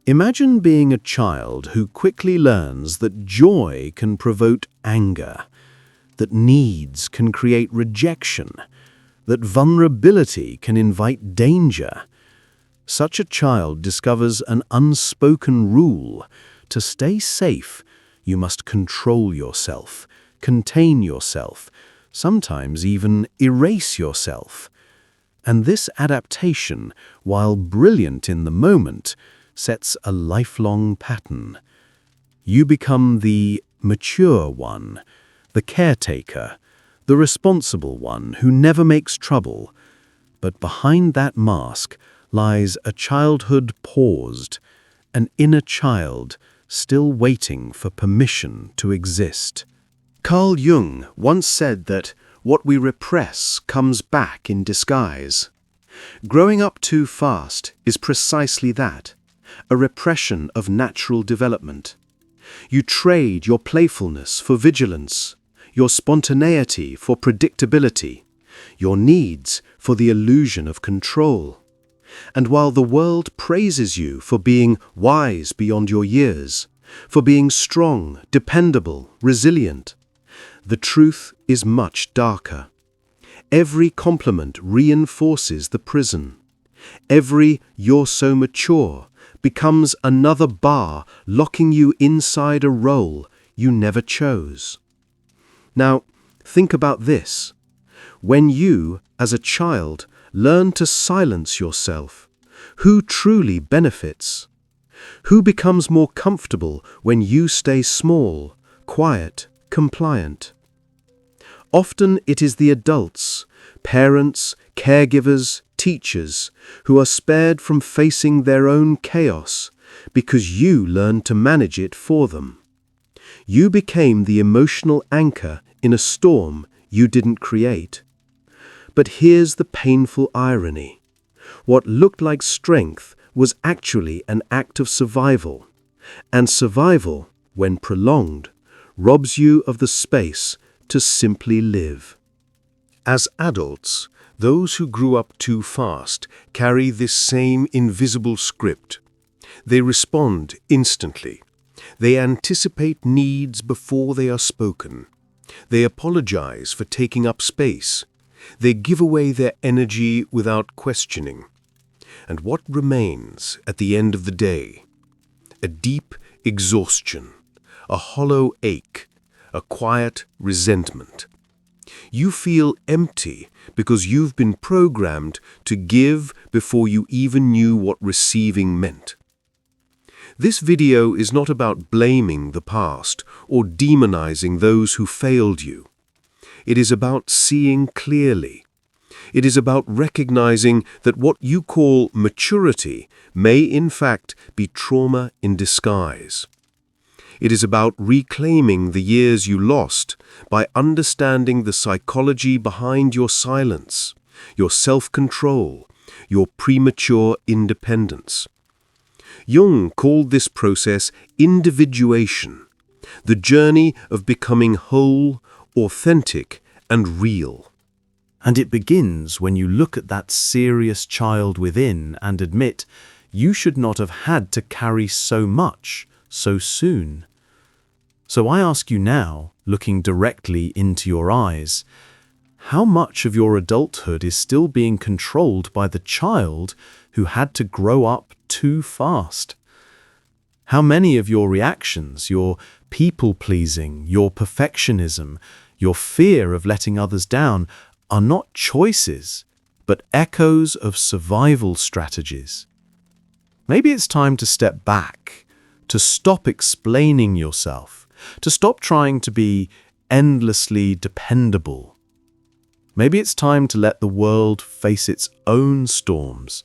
Imagine being a child who quickly learns that joy can provoke anger, that needs can create rejection, that vulnerability can invite danger. Such a child discovers an unspoken rule. To stay safe, you must control yourself, contain yourself, sometimes even erase yourself. And this adaptation, while brilliant in the moment, sets a lifelong pattern. You become the mature one, the caretaker, the responsible one who never makes trouble. But behind that mask lies a childhood paused, an inner child still waiting for permission to exist. Carl Jung once said that what we repress comes back in disguise. Growing up too fast is precisely that, a repression of natural development. You trade your playfulness for vigilance, your spontaneity for predictability, your needs for the illusion of control. And while the world praises you for being wise beyond your years, for being strong, dependable, resilient, the truth is much darker. Every compliment reinforces the prison. Every "you're so mature" becomes another bar locking you inside a role you never chose. Now, think about this. When you, as a child, learn to silence yourself, who truly benefits? Who becomes more comfortable when you stay small, quiet, compliant? Often it is the adults, parents, caregivers, teachers, who are spared from facing their own chaos because you learned to manage it for them. You became the emotional anchor in a storm you didn't create. But here's the painful irony. What looked like strength was actually an act of survival. And survival, when prolonged, robs you of the space to simply live. As adults, those who grew up too fast carry this same invisible script. They respond instantly. They anticipate needs before they are spoken. They apologize for taking up space. They give away their energy without questioning. And what remains at the end of the day? A deep exhaustion, a hollow ache, a quiet resentment. You feel empty because you've been programmed to give before you even knew what receiving meant. This video is not about blaming the past or demonizing those who failed you. It is about seeing clearly. It is about recognizing that what you call maturity may in fact be trauma in disguise. It is about reclaiming the years you lost by understanding the psychology behind your silence, your self-control, your premature independence. Jung called this process individuation, the journey of becoming whole, authentic, and real. And it begins when you look at that serious child within and admit you should not have had to carry so much so soon. So I ask you now, looking directly into your eyes, how much of your adulthood is still being controlled by the child who had to grow up too fast? How many of your reactions, your people-pleasing, your perfectionism, your fear of letting others down, are not choices, but echoes of survival strategies? Maybe it's time to step back, to stop explaining yourself, to stop trying to be endlessly dependable. Maybe it's time to let the world face its own storms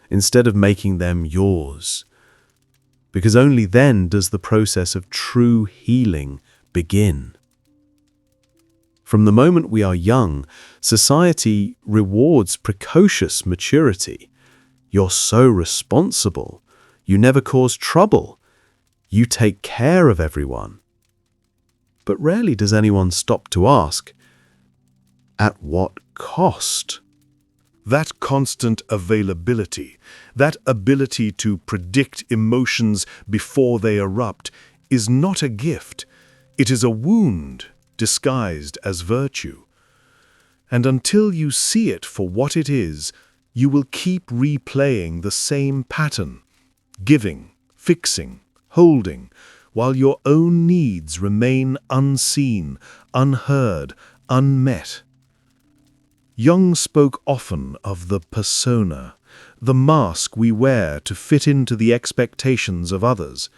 instead of making them yours. Because only then does the process of true healing begin. From the moment we are young, society rewards precocious maturity. You're so responsible. You never cause trouble. You take care of everyone. But rarely does anyone stop to ask, at what cost? That constant availability, that ability to predict emotions before they erupt, is not a gift. It is a wound disguised as virtue. And until you see it for what it is, you will keep replaying the same pattern, giving, fixing, holding, while your own needs remain unseen, unheard, unmet. Jung spoke often of the persona, the mask we wear to fit into the expectations of others.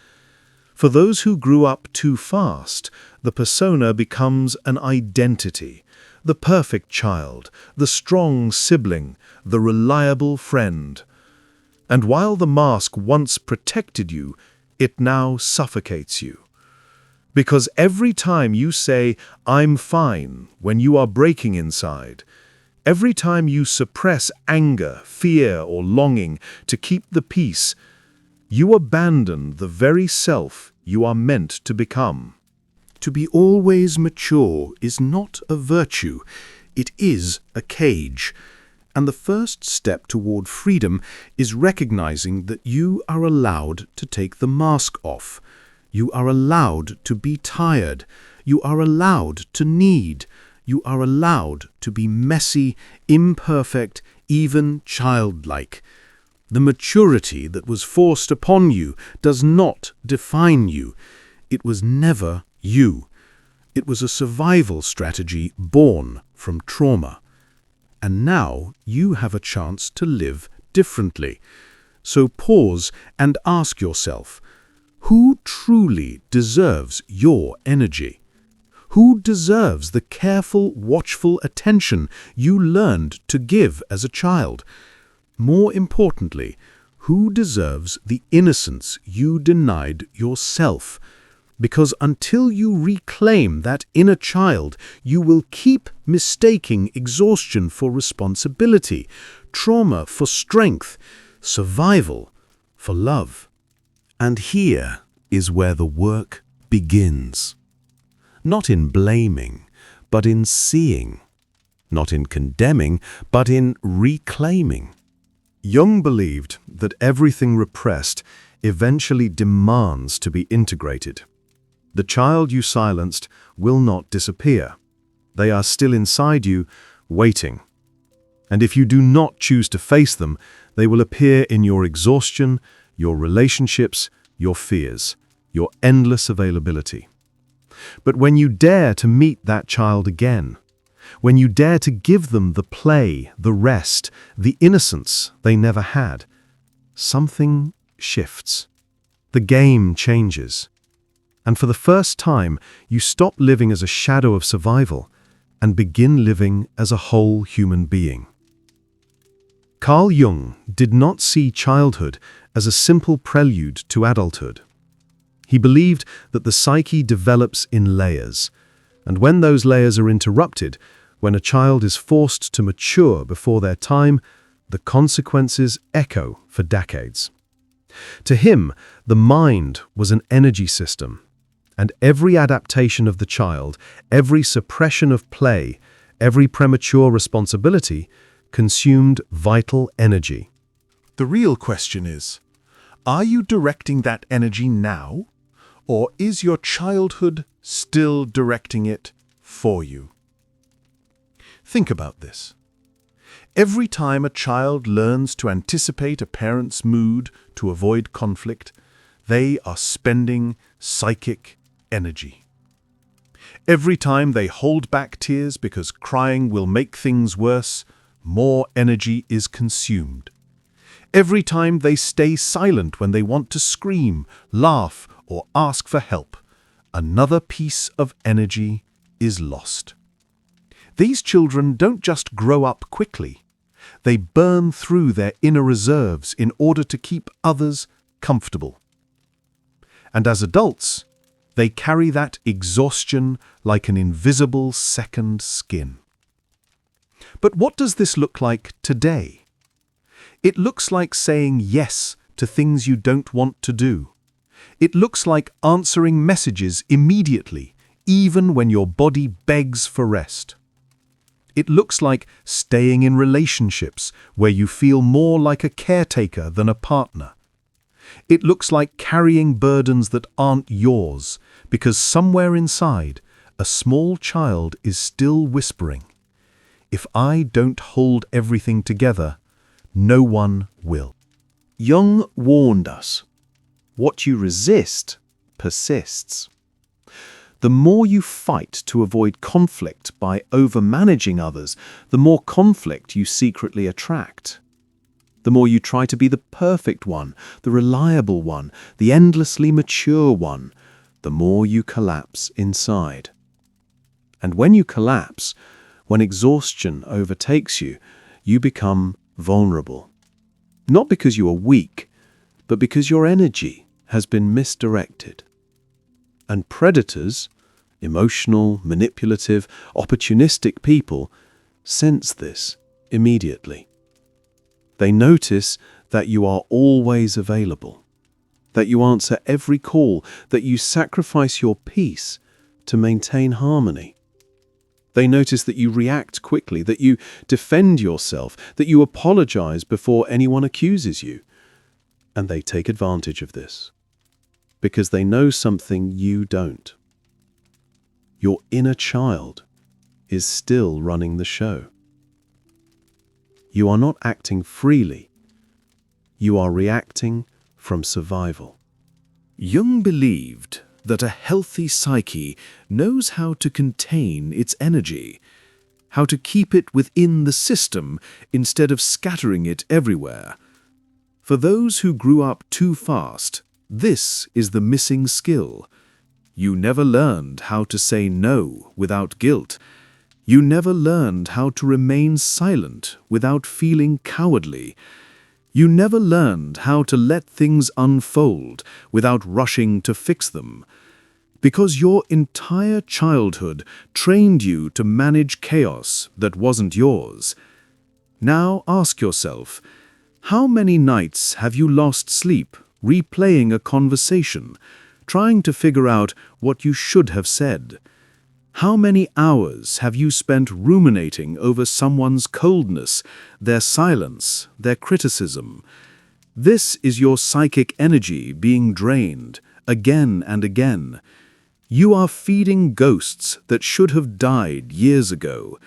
For those who grew up too fast, the persona becomes an identity, the perfect child, the strong sibling, the reliable friend. And while the mask once protected you, it now suffocates you. Because every time you say, "I'm fine," when you are breaking inside, every time you suppress anger, fear, or longing to keep the peace, you abandon the very self you are meant to become. To be always mature is not a virtue, it is a cage. And the first step toward freedom is recognizing that you are allowed to take the mask off. You are allowed to be tired. You are allowed to need. You are allowed to be messy, imperfect, even childlike. The maturity that was forced upon you does not define you. It was never you. It was a survival strategy born from trauma. And now you have a chance to live differently. So pause and ask yourself, who truly deserves your energy? Who deserves the careful, watchful attention you learned to give as a child? More importantly, who deserves the innocence you denied yourself? Because until you reclaim that inner child, you will keep mistaking exhaustion for responsibility, trauma for strength, survival for love. And here is where the work begins. Not in blaming, but in seeing. Not in condemning, but in reclaiming. Jung believed that everything repressed eventually demands to be integrated. The child you silenced will not disappear. They are still inside you, waiting. And if you do not choose to face them, they will appear in your exhaustion, your relationships, your fears, your endless availability. But when you dare to meet that child again, when you dare to give them the play, the rest, the innocence they never had, something shifts. The game changes. And for the first time, you stop living as a shadow of survival and begin living as a whole human being. Carl Jung did not see childhood as a simple prelude to adulthood. He believed that the psyche develops in layers, and when those layers are interrupted, when a child is forced to mature before their time, the consequences echo for decades. To him, the mind was an energy system, and every adaptation of the child, every suppression of play, every premature responsibility consumed vital energy. The real question is, are you directing that energy now, or is your childhood still directing it for you? Think about this. Every time a child learns to anticipate a parent's mood to avoid conflict, they are spending psychic energy. Every time they hold back tears because crying will make things worse, more energy is consumed. Every time they stay silent when they want to scream, laugh, or ask for help, another piece of energy is lost. These children don't just grow up quickly. They burn through their inner reserves in order to keep others comfortable. And as adults, they carry that exhaustion like an invisible second skin. But what does this look like today? It looks like saying yes to things you don't want to do. It looks like answering messages immediately, even when your body begs for rest. It looks like staying in relationships where you feel more like a caretaker than a partner. It looks like carrying burdens that aren't yours because somewhere inside, a small child is still whispering, "If I don't hold everything together, no one will." Jung warned us, what you resist persists. The more you fight to avoid conflict by overmanaging others, the more conflict you secretly attract. The more you try to be the perfect one, the reliable one, the endlessly mature one, the more you collapse inside. And when you collapse, when exhaustion overtakes you, you become vulnerable. Not because you are weak, but because your energy has been misdirected. And predators, emotional, manipulative, opportunistic people, sense this immediately. They notice that you are always available, that you answer every call, that you sacrifice your peace to maintain harmony. They notice that you react quickly, that you defend yourself, that you apologize before anyone accuses you. And they take advantage of this, because they know something you don't. Your inner child is still running the show. You are not acting freely. You are reacting from survival. Jung believed that a healthy psyche knows how to contain its energy, how to keep it within the system instead of scattering it everywhere. For those who grew up too fast, this is the missing skill. You never learned how to say no without guilt. You never learned how to remain silent without feeling cowardly. You never learned how to let things unfold without rushing to fix them. Because your entire childhood trained you to manage chaos that wasn't yours. Now ask yourself, how many nights have you lost sleep replaying a conversation, trying to figure out what you should have said? How many hours have you spent ruminating over someone's coldness, their silence, their criticism? This is your psychic energy being drained again and again. You are feeding ghosts that should have died years ago.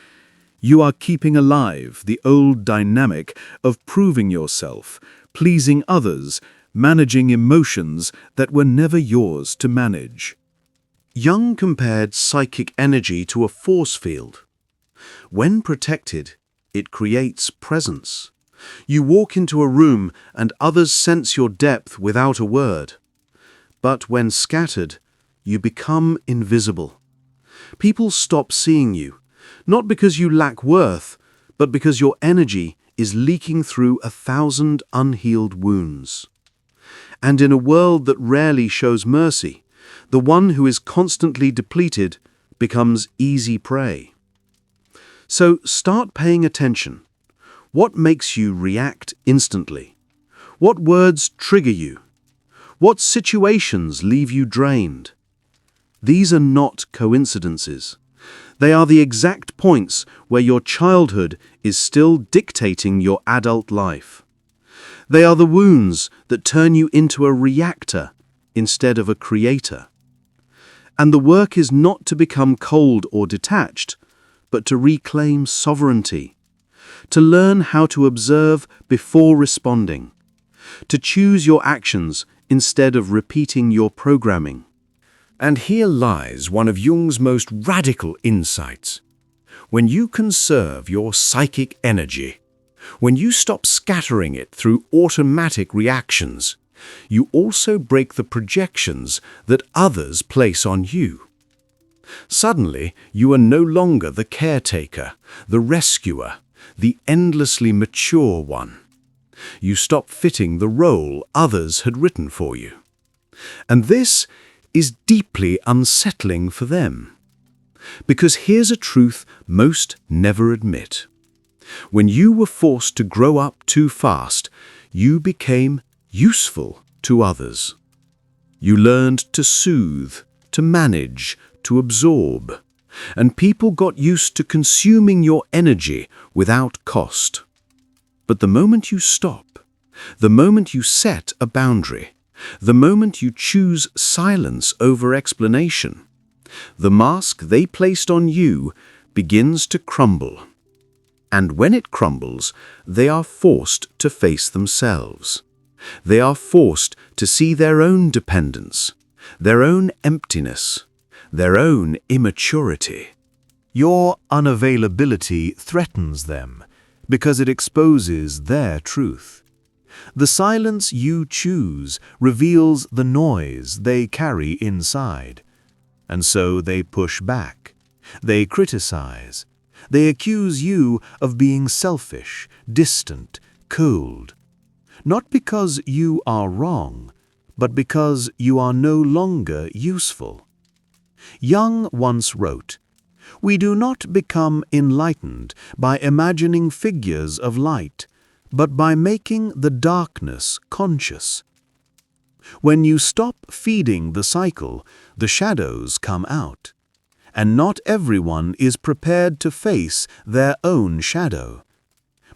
You are keeping alive the old dynamic of proving yourself, pleasing others, managing emotions that were never yours to manage. Jung compared psychic energy to a force field. When protected, it creates presence. You walk into a room and others sense your depth without a word. But when scattered, you become invisible. People stop seeing you, not because you lack worth, but because your energy is leaking through 1,000 unhealed wounds. And in a world that rarely shows mercy, the one who is constantly depleted becomes easy prey. So start paying attention. What makes you react instantly? What words trigger you? What situations leave you drained? These are not coincidences. They are the exact points where your childhood is still dictating your adult life. They are the wounds that turn you into a reactor instead of a creator. And the work is not to become cold or detached, but to reclaim sovereignty, to learn how to observe before responding, to choose your actions instead of repeating your programming. And here lies one of Jung's most radical insights. When you conserve your psychic energy, when you stop scattering it through automatic reactions, you also break the projections that others place on you. Suddenly, you are no longer the caretaker, the rescuer, the endlessly mature one. You stop fitting the role others had written for you. And this is deeply unsettling for them. Because here's a truth most never admit. When you were forced to grow up too fast, you became useful to others. You learned to soothe, to manage, to absorb. and people got used to consuming your energy without cost. But the moment you stop, the moment you set a boundary, the moment you choose silence over explanation, the mask they placed on you begins to crumble. And when it crumbles, they are forced to face themselves. They are forced to see their own dependence, their own emptiness, their own immaturity. Your unavailability threatens them because it exposes their truth. The silence you choose reveals the noise they carry inside. And so they push back. They criticize. They accuse you of being selfish, distant, cold. Not because you are wrong, but because you are no longer useful. Jung once wrote, "We do not become enlightened by imagining figures of light, but by making the darkness conscious." When you stop feeding the cycle, the shadows come out. And not everyone is prepared to face their own shadow.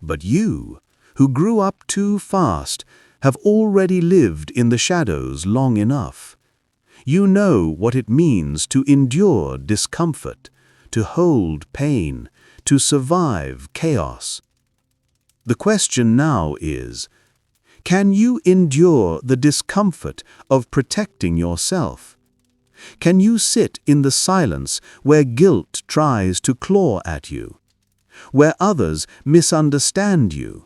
But you, who grew up too fast, have already lived in the shadows long enough. You know what it means to endure discomfort, to hold pain, to survive chaos. The question now is, can you endure the discomfort of protecting yourself? Can you sit in the silence where guilt tries to claw at you, where others misunderstand you,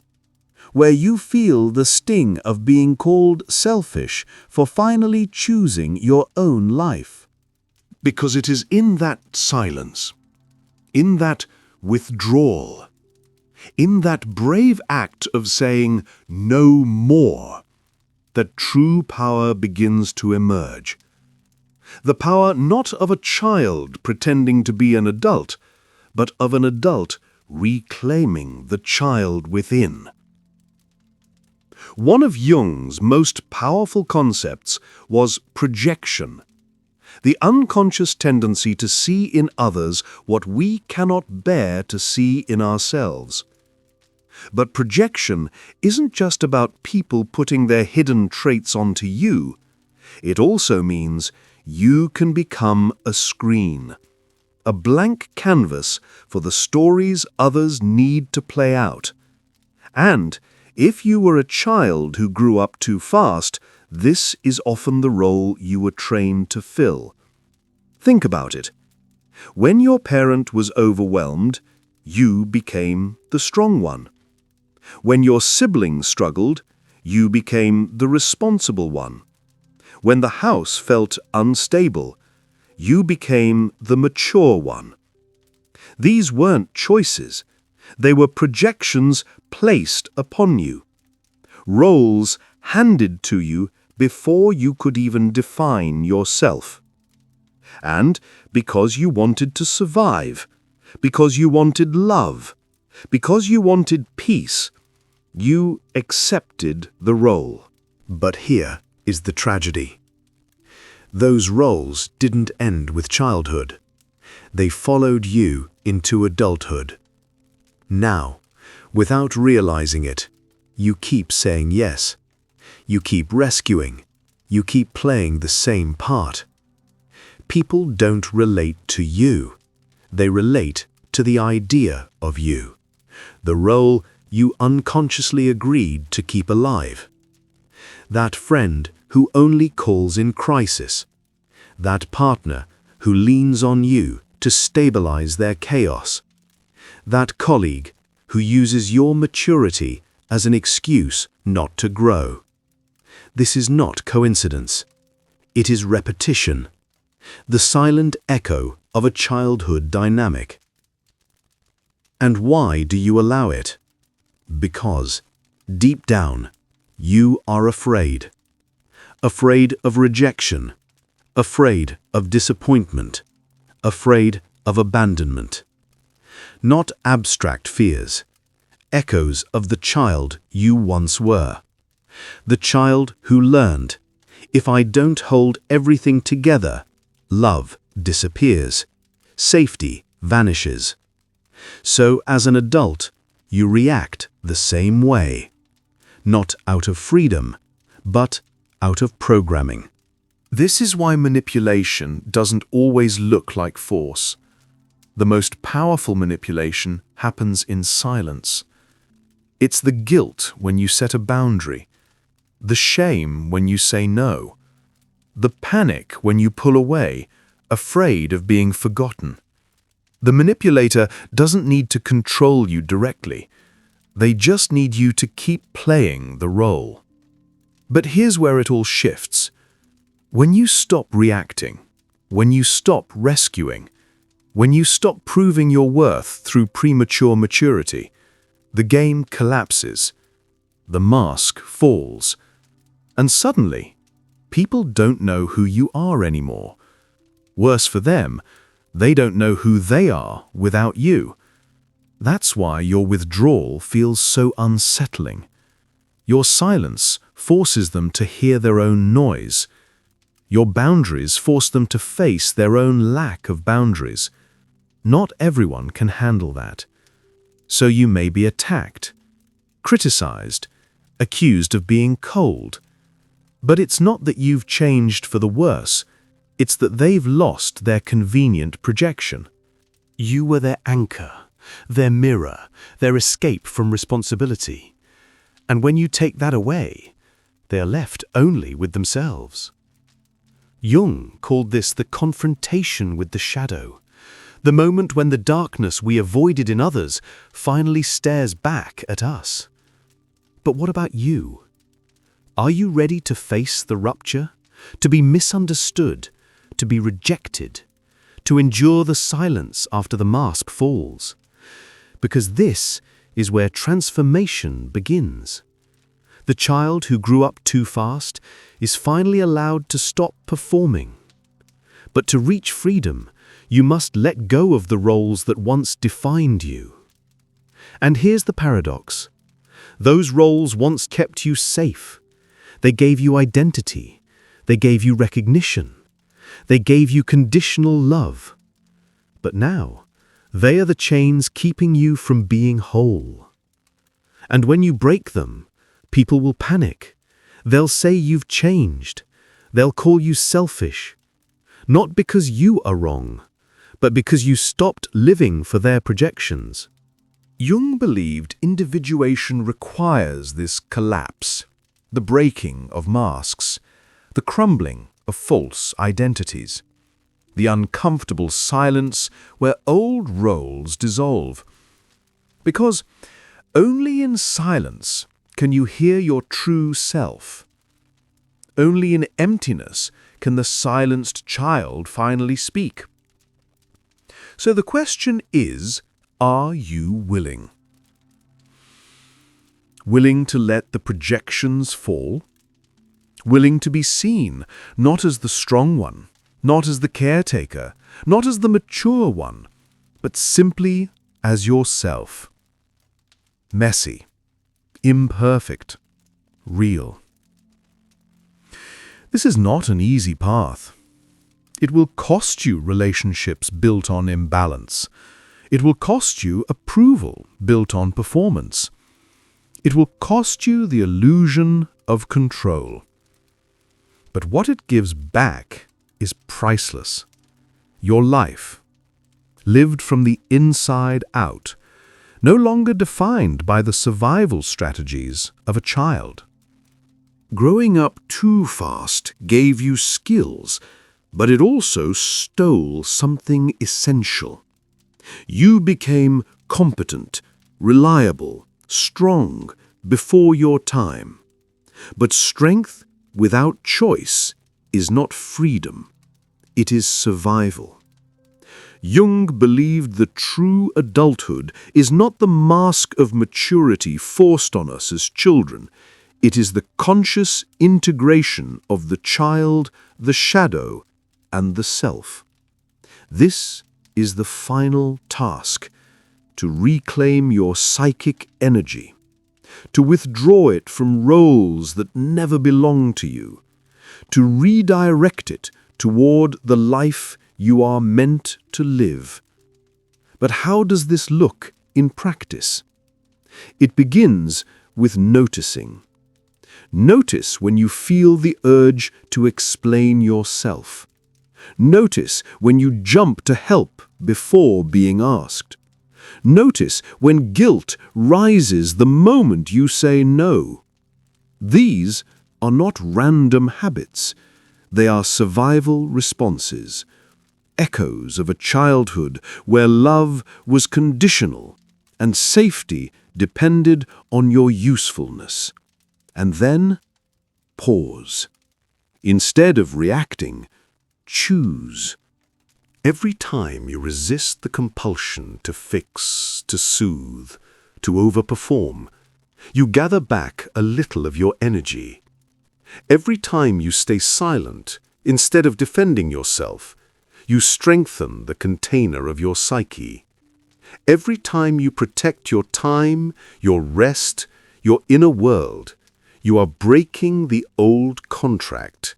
where you feel the sting of being called selfish for finally choosing your own life? Because it is in that silence, in that withdrawal, in that brave act of saying no more, that true power begins to emerge. The power not of a child pretending to be an adult, but of an adult reclaiming the child within. One of Jung's most powerful concepts was projection, the unconscious tendency to see in others what we cannot bear to see in ourselves. But projection isn't just about people putting their hidden traits onto you. It also means you can become a screen, a blank canvas for the stories others need to play out. And if you were a child who grew up too fast, this is often the role you were trained to fill. Think about it. When your parent was overwhelmed, you became the strong one. When your sibling struggled, you became the responsible one. When the house felt unstable, you became the mature one. These weren't choices. They were projections placed upon you. Roles handed to you before you could even define yourself. And because you wanted to survive, because you wanted love, because you wanted peace, you accepted the role. But here is the tragedy. Those roles didn't end with childhood. They followed you into adulthood. Now, without realizing it, you keep saying yes. You keep rescuing. You keep playing the same part. People don't relate to you. They relate to the idea of you, the role you unconsciously agreed to keep alive. That friend who only calls in crisis. That partner who leans on you to stabilize their chaos. That colleague who uses your maturity as an excuse not to grow. This is not coincidence. It is repetition, the silent echo of a childhood dynamic. And why do you allow it? Because, deep down, you are afraid. Afraid of rejection, afraid of disappointment, afraid of abandonment. Not abstract fears, echoes of the child you once were. The child who learned, if I don't hold everything together, love disappears. safety vanishes. So, as an adult, you react the same way. Not out of freedom, but out of programming. This is why manipulation doesn't always look like force. The most powerful manipulation happens in silence. It's the guilt when you set a boundary, the shame when you say no, the panic when you pull away, afraid of being forgotten. The manipulator doesn't need to control you directly. They just need you to keep playing the role. But here's where it all shifts. When you stop reacting, when you stop rescuing, when you stop proving your worth through premature maturity, the game collapses, the mask falls, and suddenly, people don't know who you are anymore. Worse for them, they don't know who they are without you. That's why your withdrawal feels so unsettling. Your silence forces them to hear their own noise. Your boundaries force them to face their own lack of boundaries. Not everyone can handle that. So you may be attacked, criticized, accused of being cold. But it's not that you've changed for the worse. It's that they've lost their convenient projection. You were their anchor, their mirror, their escape from responsibility. And when you take that away, they are left only with themselves. Jung called this the confrontation with the shadow, the moment when the darkness we avoided in others finally stares back at us. But what about you? Are you ready to face the rupture, to be misunderstood, to be rejected, to endure the silence after the mask falls? Because this is where transformation begins. The child who grew up too fast is finally allowed to stop performing. But to reach freedom, you must let go of the roles that once defined you. And here's the paradox. Those roles once kept you safe. They gave you identity. They gave you recognition. They gave you conditional love. But now, they are the chains keeping you from being whole. And when you break them, people will panic. They'll say you've changed. They'll call you selfish. Not because you are wrong, but because you stopped living for their projections. Jung believed individuation requires this collapse, the breaking of masks, the crumbling of false identities, the uncomfortable silence where old roles dissolve. Because only in silence can you hear your true self. Only in emptiness can the silenced child finally speak. So the question is, are you willing? Willing to let the projections fall? Willing to be seen, not as the strong one, not as the caretaker, not as the mature one, but simply as yourself. Messy, imperfect, real. This is not an easy path. It will cost you relationships built on imbalance. It will cost you approval built on performance. It will cost you the illusion of control. But what it gives back is priceless. Your life, lived from the inside out, no longer defined by the survival strategies of a child. Growing up too fast gave you skills, but it also stole something essential. You became competent, reliable, strong before your time. But strength without choice is not freedom. It is survival. Jung believed that true adulthood is not the mask of maturity forced on us as children. It is the conscious integration of the child, the shadow, and the self. This is the final task, to reclaim your psychic energy, to withdraw it from roles that never belong to you, to redirect it toward the life you are meant to live. But how does this look in practice? It begins with noticing. Notice when you feel the urge to explain yourself. Notice when you jump to help before being asked. Notice when guilt rises the moment you say no. These are not random habits. They are survival responses, echoes of a childhood where love was conditional and safety depended on your usefulness. And then, pause. Instead of reacting, choose. Every time you resist the compulsion to fix, to soothe, to overperform, you gather back a little of your energy. Every time you stay silent, instead of defending yourself, you strengthen the container of your psyche. Every time you protect your time, your rest, your inner world, you are breaking the old contract.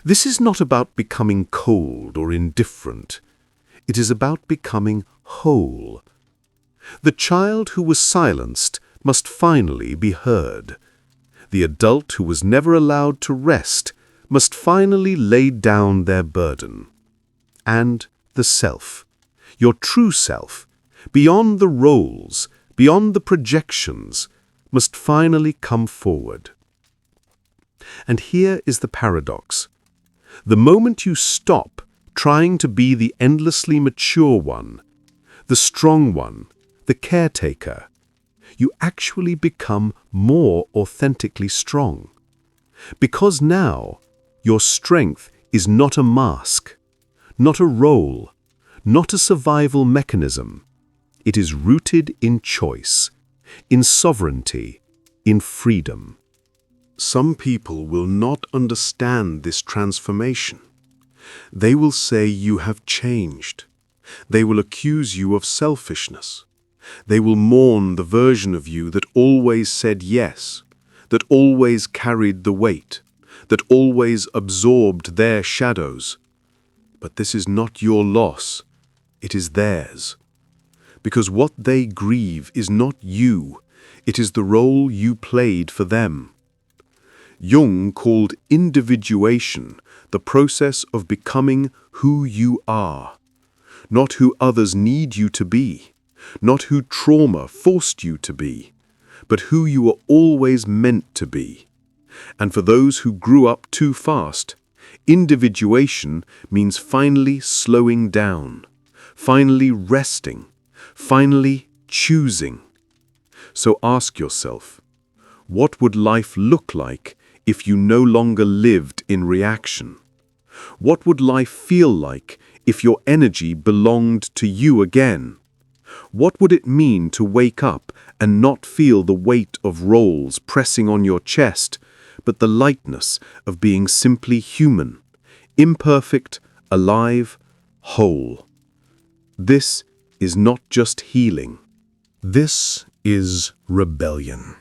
This is not about becoming cold or indifferent. It is about becoming whole. The child who was silenced must finally be heard. The adult who was never allowed to rest must finally lay down their burden. And the self, your true self, beyond the roles, beyond the projections, must finally come forward. And here is the paradox. The moment you stop trying to be the endlessly mature one, the strong one, the caretaker, you actually become more authentically strong. Because now, your strength is not a mask, not a role, not a survival mechanism. It is rooted in choice, in sovereignty, in freedom. Some people will not understand this transformation. They will say you have changed. They will accuse you of selfishness. They will mourn the version of you that always said yes, that always carried the weight, that always absorbed their shadows. But this is not your loss, it is theirs. Because what they grieve is not you, it is the role you played for them. Jung called individuation the process of becoming who you are, not who others need you to be, not who trauma forced you to be, but who you were always meant to be. And for those who grew up too fast, individuation means finally slowing down, finally resting, finally choosing. So ask yourself, what would life look like if you no longer lived in reaction? What would life feel like if your energy belonged to you again? What would it mean to wake up and not feel the weight of roles pressing on your chest, but the lightness of being simply human, imperfect, alive, whole? This is not just healing. This is rebellion.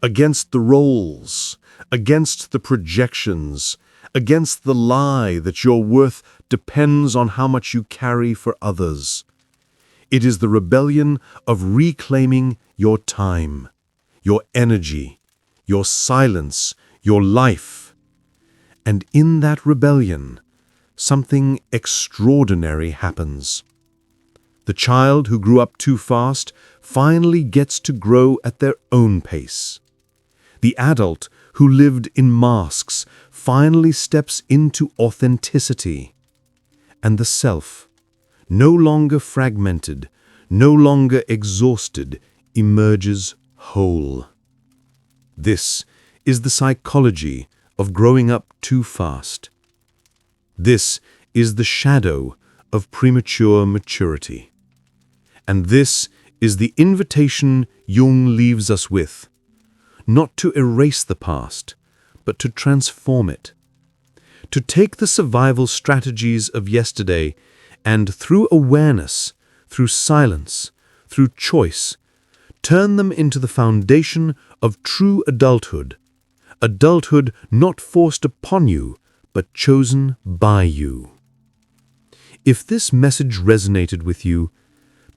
Against the roles, against the projections, against the lie that your worth depends on how much you carry for others. It is the rebellion of reclaiming your time, your energy, your silence, your life. And in that rebellion, something extraordinary happens. The child who grew up too fast finally gets to grow at their own pace. The adult who lived in masks finally steps into authenticity. And the self, no longer fragmented, no longer exhausted, emerges whole. This is the psychology of growing up too fast. This is the shadow of premature maturity. And this is the invitation Jung leaves us with, not to erase the past, but to transform it. To take the survival strategies of yesterday and through awareness, through silence, through choice, turn them into the foundation of true adulthood. Adulthood not forced upon you, but chosen by you. If this message resonated with you,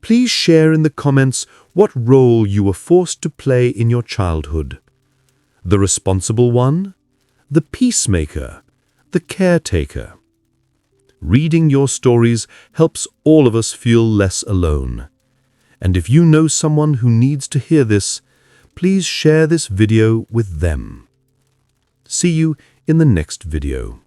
please share in the comments what role you were forced to play in your childhood. The responsible one? The peacemaker? The caretaker? Reading your stories helps all of us feel less alone. And if you know someone who needs to hear this, please share this video with them. See you in the next video.